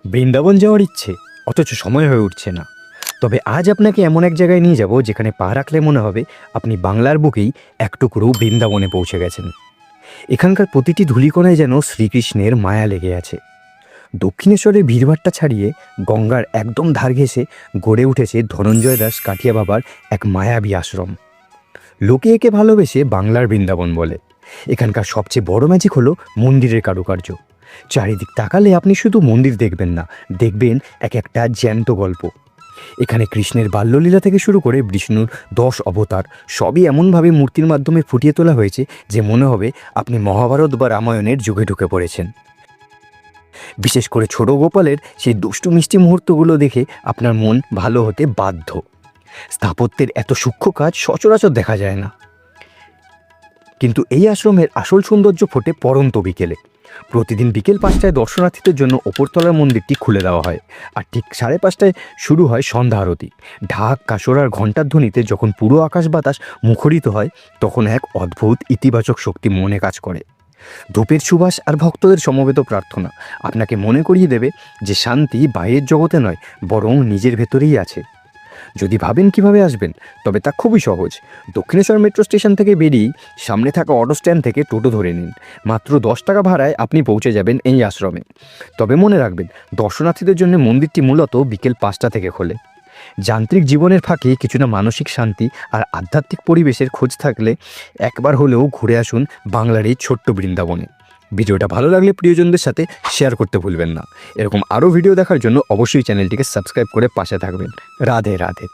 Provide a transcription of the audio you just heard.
বৃন্দাবন যাওয়ার ইচ্ছে, অথচ সময় হয়ে উঠছে না। তবে আজ আপনাকে এমন এক জায়গায় নিয়ে যাব যেখানে পা রাখলে মনে হবে আপনি বাংলার বুকেই এক টুকরো বৃন্দাবনে পৌঁছে গেছেন। এখানকার প্রতিটি ধূলিকণায় যেন শ্রীকৃষ্ণের মায়া লেগে আছে। দক্ষিণেশ্বরের ভিড়ভাট্টা ছাড়িয়ে গঙ্গার একদম ধার ঘেঁষে গড়ে উঠেছে ধনঞ্জয় দাস কাঠিয়া বাবার এক মায়াবী আশ্রম। লোকে একে ভালোবেসে বাংলার বৃন্দাবন বলে। এখানকার সবচেয়ে বড় ম্যাজিক হলো মন্দিরের কারুকার্য। চারিদিক তাকালে আপনি শুধু মন্দির দেখবেন না, দেখবেন এক একটা জ্যান্ত গল্প। এখানে কৃষ্ণের বাল্যলীলা থেকে শুরু করে বিষ্ণুর 10 অবতার সবই এমনভাবে মূর্তির মাধ্যমে ফুটিয়ে তোলা হয়েছে যে মনে হবে আপনি মহাভারত বা রামায়ণের যুগে ঢুকে পড়েছেন। বিশেষ করে ছোট গোপালের সেই দুষ্টু মিষ্টি মুহূর্তগুলো দেখে আপনার মন ভালো হতে বাধ্য। স্থাপত্যের এত সূক্ষ্ম কাজ সচরাচর দেখা যায় না। কিন্তু এই আশ্রমের আসল সৌন্দর্য ফোটে পড়ন্ত বিকেলে। প্রতিদিন বিকেল 5টায় দর্শনার্থীদের জন্য ওপরতলার মন্দিরটি খুলে দেওয়া হয়, আর ঠিক 5:30টায় শুরু হয় সন্ধ্যা আরতি। ঢাক, কাসর আর ঘণ্টার ধ্বনিতে যখন পুরো আকাশ বাতাস মুখরিত হয়, তখন এক অদ্ভুত ইতিবাচক শক্তি মনে কাজ করে। ধূপের সুবাস আর ভক্তদের সমবেত প্রার্থনা আপনাকে মনে করিয়ে দেবে যে শান্তি বাইরের জগতে নয়, বরং নিজের ভেতরেই আছে। যদি ভাবেন কিভাবে আসবেন, তবে তা খুবই সহজ। দক্ষিণেশ্বর মেট্রো স্টেশন থেকে বেরিয়ে সামনে থাকা অটো স্ট্যান্ড থেকে টোটো ধরে নিন। মাত্র 10 টাকা ভাড়ায় আপনি পৌঁছে যাবেন এই আশ্রমে। তবে মনে রাখবেন, দর্শনার্থীদের জন্য মন্দিরটি মূলত বিকেল 5টা থেকে খোলে। যান্ত্রিক জীবনের ফাঁকে কিছুটা মানসিক শান্তি আর আধ্যাত্মিক পরিবেশের খোঁজ থাকলে একবার হলেও ঘুরে আসুন বাংলার এই ছোট্ট বৃন্দাবনে। ভিডিওটা ভালো লাগলে প্রিয়জনদের সাথে শেয়ার করতে ভুলবেন না। এরকম আরও ভিডিও দেখার জন্য অবশ্যই চ্যানেলটিকে সাবস্ক্রাইব করে পাশে থাকবেন। রাধে রাধে।